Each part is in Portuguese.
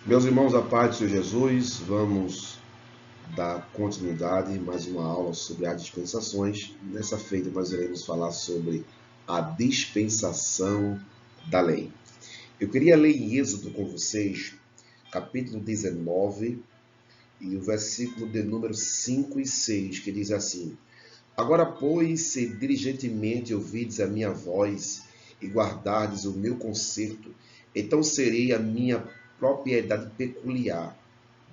Meus irmãos, a paz do Senhor Jesus, vamos dar continuidade mais uma aula sobre as dispensações. Nessa feita nós iremos falar sobre a dispensação da lei. Eu queria ler em Êxodo com vocês, capítulo 19, e o versículo de número 5 e 6, que diz assim: Agora, pois, se diligentemente ouvides a minha voz e guardardes o meu conserto, então serei a minha propriedade peculiar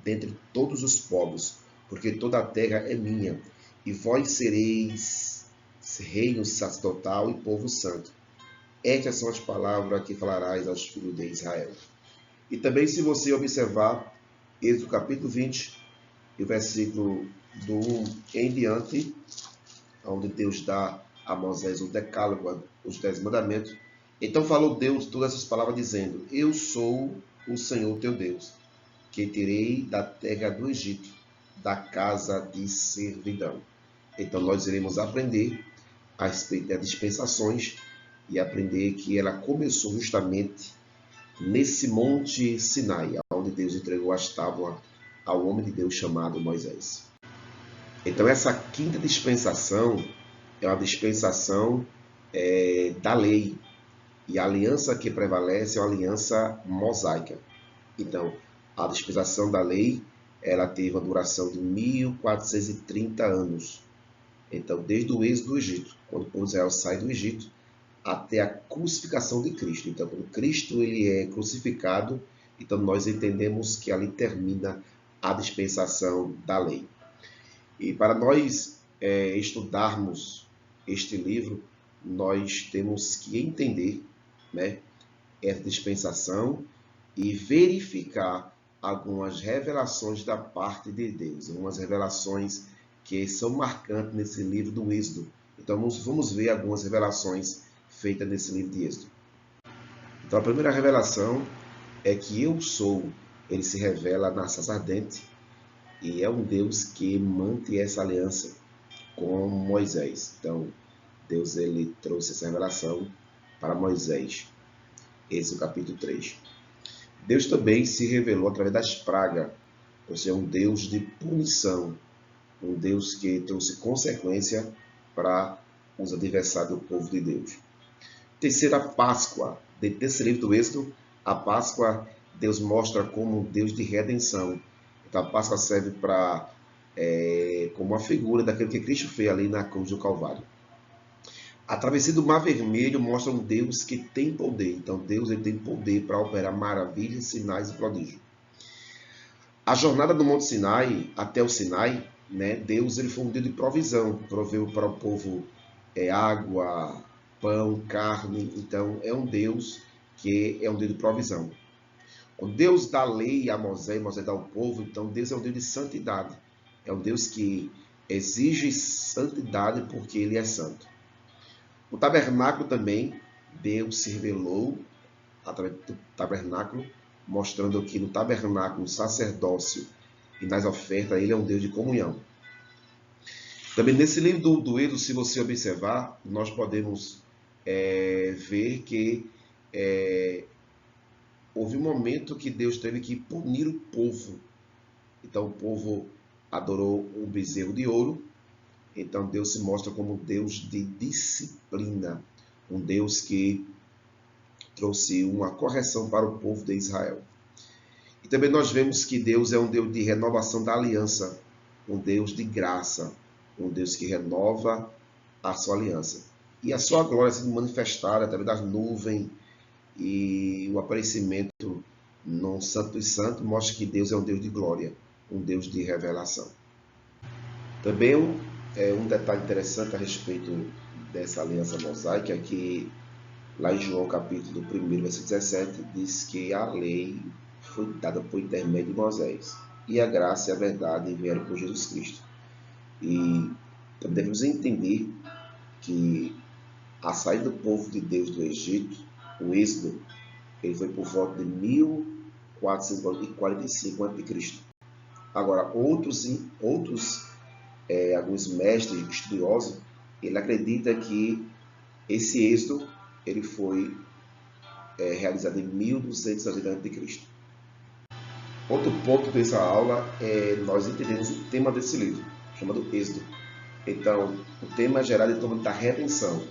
dentre todos os povos, porque toda a terra é minha, e vós sereis reino sacerdotal e povo santo. Estas são as palavras que falarás aos filhos de Israel. E também, se você observar, Êxodo capítulo 20, e o versículo do 1 em diante, onde Deus dá a Moisés o decálogo, os 10 mandamentos. Então falou Deus todas essas palavras, dizendo: Eu sou o Senhor teu Deus, que tirei da terra do Egito, da casa de servidão. Então nós iremos aprender a respeito das dispensações e aprender que ela começou justamente nesse monte Sinai, onde Deus entregou as tábuas ao homem de Deus chamado Moisés. Então essa quinta dispensação é uma dispensação da lei, e a aliança que prevalece é uma aliança mosaica. Então, a dispensação da lei, ela teve uma duração de 1430 anos. Então, desde o êxodo do Egito, quando o povo de Israel sai do Egito, até a crucificação de Cristo. Então, quando Cristo ele é crucificado, então nós entendemos que ali termina a dispensação da lei. E para nós estudarmos este livro, nós temos que entender, né, essa dispensação e verificar algumas revelações da parte de Deus, algumas revelações que são marcantes nesse livro do Êxodo. Então vamos ver algumas revelações feitas nesse livro de Êxodo. Então a primeira revelação é que eu sou, ele se revela na sarça ardente, e é um Deus que mantém essa aliança com Moisés. Então Deus ele trouxe essa revelação para Moisés. Esse é o capítulo 3. Deus também se revelou através das pragas, ou seja, um Deus de punição, um Deus que trouxe consequência para os adversários do povo de Deus. Terceira Páscoa, desse livro do Êxodo, a Páscoa, Deus mostra como um Deus de redenção. Então a Páscoa serve para como uma figura daquilo que Cristo fez ali na cruz do Calvário. A travessia do Mar Vermelho mostra um Deus que tem poder. Então Deus ele tem poder para operar maravilhas, sinais e prodígios. A jornada do Monte Sinai até o Sinai, né, Deus ele foi um Deus de provisão, proveu para o povo água, pão, carne. Então é um Deus que é um Deus de provisão. Quando Deus dá lei a Moisés, Moisés dá ao povo, então Deus é um Deus de santidade. É um Deus que exige santidade porque ele é santo. O tabernáculo também, Deus se revelou através do tabernáculo, mostrando que no tabernáculo, no sacerdócio e nas ofertas, ele é um Deus de comunhão. Também nesse livro do Êxodo, se você observar, nós podemos ver que houve um momento que Deus teve que punir o povo. Então o povo adorou um bezerro de ouro. Então Deus se mostra como um Deus de disciplina, um Deus que trouxe uma correção para o povo de Israel. E também nós vemos que Deus é um Deus de renovação da aliança, um Deus de graça, um Deus que renova a sua aliança. E a sua glória sendo manifestada através das nuvens e o aparecimento no Santo dos Santos mostra que Deus é um Deus de glória, um Deus de revelação. Também um detalhe interessante a respeito dessa aliança mosaica é que lá em João capítulo 1, versículo 17, diz que a lei foi dada por intermédio de Moisés, e a graça e a verdade vieram por Jesus Cristo. E também devemos entender que a saída do povo de Deus do Egito, o êxodo, ele foi por volta de 1445 a.C. Agora, alguns mestres estudiosos, ele acredita que esse êxodo ele foi realizado em 1280 a.C. Outro ponto dessa aula é nós entendemos o tema desse livro, chamado Êxodo. Então, o tema é gerado em torno da redenção,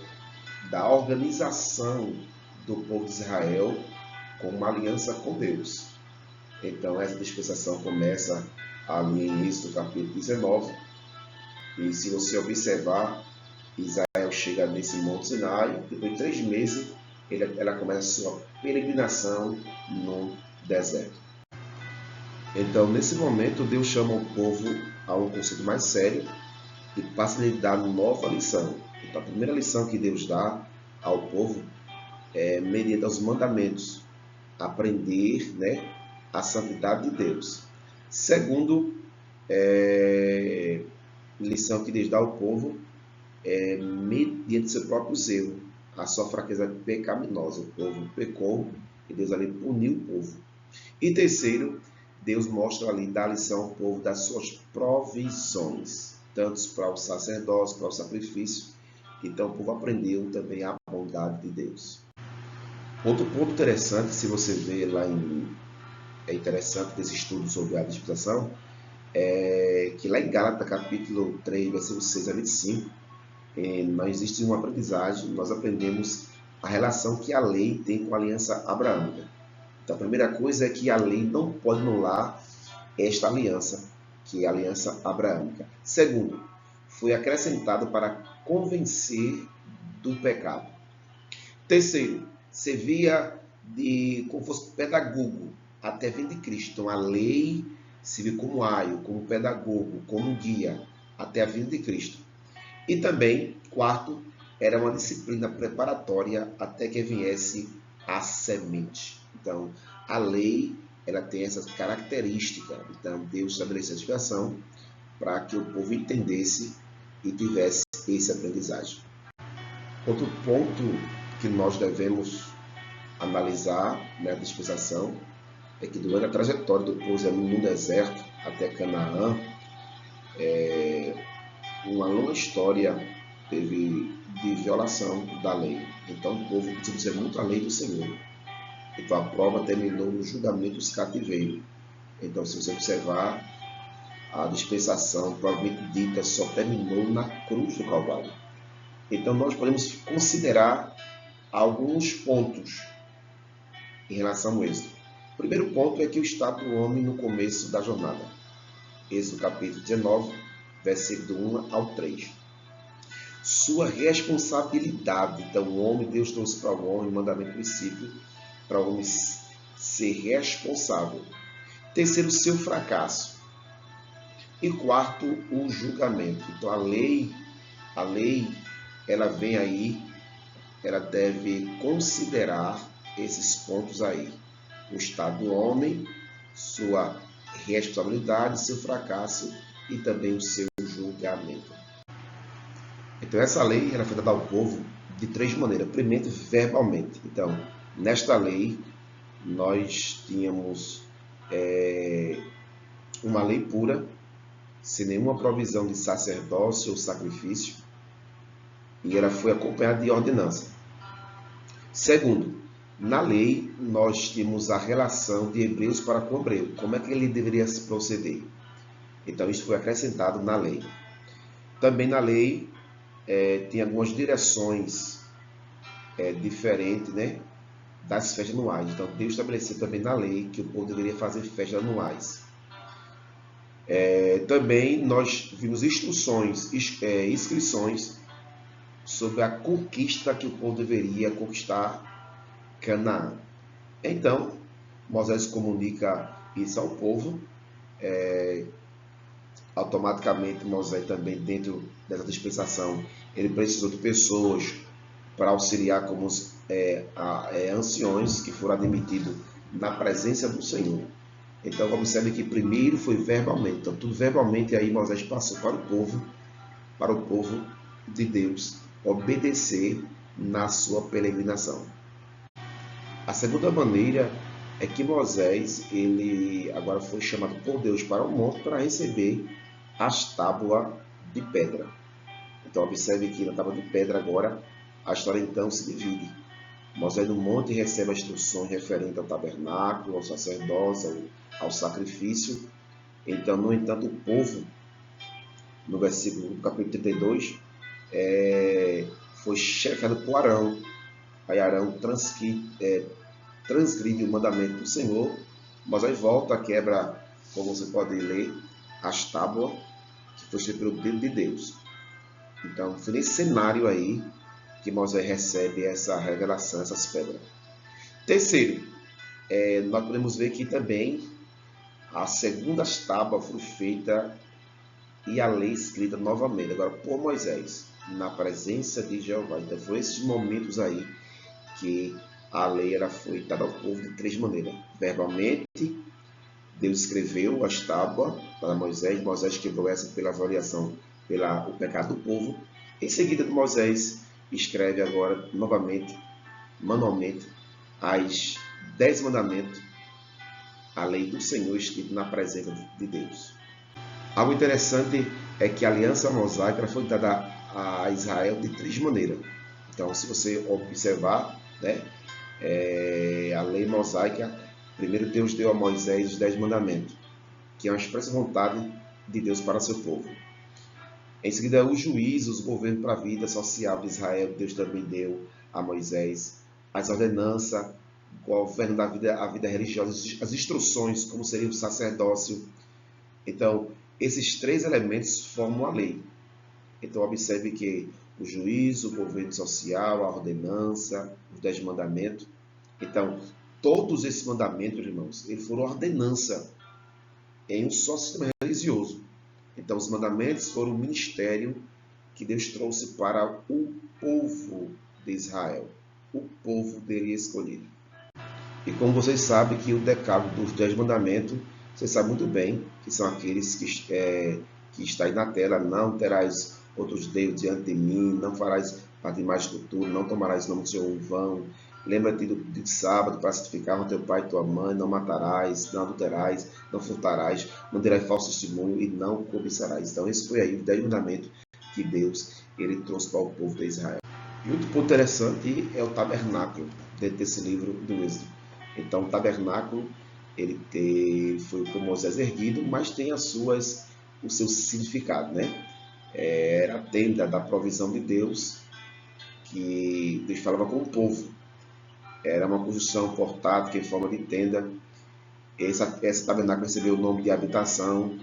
da organização do povo de Israel com uma aliança com Deus. Então, essa dispensação começa ali em Êxodo capítulo 19, e se você observar, Israel chega nesse Monte Sinai, depois de 3 meses, ela começa a sua peregrinação no deserto. Então, nesse momento, Deus chama o povo a um conceito mais sério e passa a lhe dar nova lição. Então, a primeira lição que Deus dá ao povo é mediante os mandamentos, aprender, né, a santidade de Deus. Segundo, lição que Deus dá ao povo é mediante seu próprio zelo, a sua fraqueza pecaminosa. O povo pecou e Deus ali puniu o povo. E terceiro, Deus mostra ali, dá lição ao povo das suas provisões, tanto para o sacerdócio, para o sacrifício. Então o povo aprendeu também a bondade de Deus. Outro ponto interessante, se você ver lá é interessante desse estudo sobre a dispensação, é que lá em Gálatas capítulo 3, versículo 6 a 25, nós existe uma aprendizagem, nós aprendemos a relação que a lei tem com a aliança abraâmica. Então, a primeira coisa é que a lei não pode anular esta aliança, que é a aliança abraâmica. Segundo, foi acrescentado para convencer do pecado. Terceiro, servia como fosse pedagogo até a vinda de Cristo. Então, a lei serviu como aio, como pedagogo, como guia até a vinda de Cristo. E também, quarto, era uma disciplina preparatória até que viesse a semente. Então, a lei, ela tem essa característica. Então, Deus estabeleceu a dispensação para que o povo entendesse e tivesse esse aprendizagem. Outro ponto que nós devemos analisar na dispensação é que durante a trajetória do povo no deserto até Canaã, uma longa história teve de violação da lei. Então o povo desobedeceu muito a lei do Senhor. Então a prova terminou no julgamento dos cativeiros. Então, se você observar, a dispensação provavelmente dita só terminou na cruz do Calvário. Então nós podemos considerar alguns pontos em relação ao Êxodo. O primeiro ponto é que o estado do homem no começo da jornada. Êxodo capítulo 19, versículo 1 ao 3. Sua responsabilidade. Então, o homem, Deus trouxe para o homem o mandamento, princípio, para o homem ser responsável. Terceiro, seu fracasso. E quarto, o julgamento. Então, a lei, ela vem aí, ela deve considerar esses pontos aí. O estado do homem, sua responsabilidade, seu fracasso e também o seu julgamento. Então, essa lei era feita ao povo de 3 maneiras. Primeiro, verbalmente. Então, nesta lei, nós tínhamos uma lei pura, sem nenhuma provisão de sacerdócio ou sacrifício, e ela foi acompanhada de ordenança. Segundo, na lei, nós tínhamos a relação de hebreus para com hebreu. Como é que ele deveria se proceder? Então, isso foi acrescentado na lei. Também na lei, tem algumas direções diferentes, né, das festas anuais. Então, Deus estabeleceu também na lei que o povo deveria fazer festas anuais. Também nós vimos instruções, inscrições sobre a conquista que o povo deveria conquistar Canaã. Então, Moisés comunica isso ao povo. Automaticamente, Moisés também, dentro dessa dispensação, ele precisou de pessoas para auxiliar como anciões que foram admitidos na presença do Senhor. Então, observe que primeiro foi verbalmente. Então, tudo verbalmente, aí Moisés passou para o povo de Deus obedecer na sua peregrinação. A segunda maneira é que Moisés, ele agora foi chamado por Deus para o monte para receber as tábuas de pedra. Então, observe que na tábua de pedra agora, a história então se divide. Moisés no monte recebe as instruções referentes ao tabernáculo, ao sacerdócio, ao sacrifício. Então, no entanto, o povo, no capítulo 32, foi chefiado por Arão. Aí Arão transgride o mandamento do Senhor. Moisés volta, quebra, como você pode ler, as tábuas que foi escrito pelo dedo de Deus. Então, foi nesse cenário aí que Moisés recebe essa revelação, essas pedras. Terceiro, nós podemos ver que também as segundas tábuas foram feitas e a lei escrita novamente, agora por Moisés, na presença de Jeová. Então, foi esses momentos aí que a lei foi dada ao povo de três maneiras. Verbalmente, Deus escreveu as tábuas para Moisés. Moisés quebrou essa pela avaliação, pelo pecado do povo. Em seguida, Moisés escreve agora, novamente, manualmente, as 10 mandamentos, a lei do Senhor escrita na presença de Deus. Algo interessante é que a aliança mosaica foi dada a Israel de três maneiras. Então, se você observar, né, a lei mosaica, primeiro Deus deu a Moisés os 10 mandamentos, que é uma expressa vontade de Deus para seu povo. Em seguida, os juízos, o governo para a vida social de Israel, Deus também deu a Moisés. As ordenanças, o governo da vida, a vida religiosa, as instruções, como seria o sacerdócio. Então, esses três elementos formam a lei. Então, observe que o juízo, o governo social, a ordenança, os 10 mandamentos. Então, todos esses mandamentos, irmãos, eles foram ordenança em um só sistema religioso. Então, os mandamentos foram o ministério que Deus trouxe para o povo de Israel, o povo dele escolhido. E como vocês sabem que o decálogo dos 10 mandamentos, vocês sabem muito bem que são aqueles que está aí na tela: não terás outros deuses diante de mim, não farás parte de mais cultura, não tomarás o nome do Senhor em vão, lembra-te do sábado para santificar o teu pai e tua mãe, não matarás, não adulterarás, não furtarás, não dirás falso testemunho e não cobiçarás. Então, esse foi aí o 10 mandamentos que Deus ele trouxe para o povo de Israel. E outro ponto interessante é o tabernáculo, dentro desse livro do Êxodo. Então, o tabernáculo foi por Moisés erguido, mas tem o seu significado, né? Era a tenda da provisão de Deus, que Deus falava com o povo. Era uma construção portátil em forma de tenda. Esse tabernáculo recebeu o nome de habitação.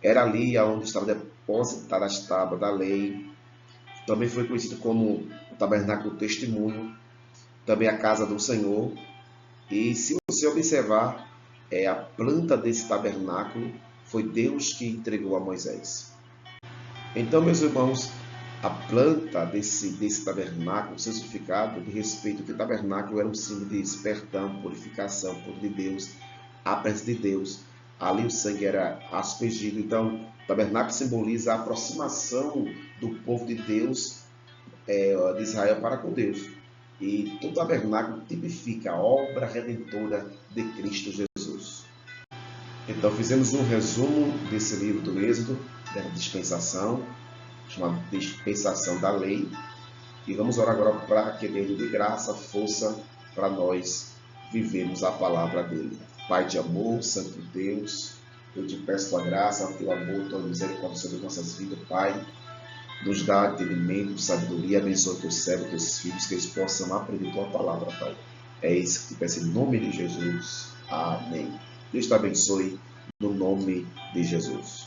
Era ali onde estava depositada as tábuas da lei. Também foi conhecido como o tabernáculo do testemunho. Também a casa do Senhor. E se você observar, a planta desse tabernáculo foi Deus que entregou a Moisés. Então, meus irmãos, a planta desse tabernáculo, seu significado de respeito, que o tabernáculo era um símbolo de perdão, purificação, poder de Deus, a presença de Deus. Ali o sangue era aspergido. Então, o tabernáculo simboliza a aproximação do povo de Deus, de Israel para com Deus. E o tabernáculo tipifica a obra redentora de Cristo Jesus. Então, fizemos um resumo desse livro do Êxodo, da dispensação, chamada dispensação da lei. E vamos orar agora para que Deus dê graça, força para nós vivermos a palavra dele. Pai de amor, Santo Deus, eu te peço tua graça, teu amor, tua misericórdia sobre nossas vidas, Pai. Nos dá entendimento, sabedoria, abençoa teus servos, teus filhos, que eles possam aprender tua palavra, Pai. É isso que te peço em nome de Jesus. Amém. Deus te abençoe no nome de Jesus.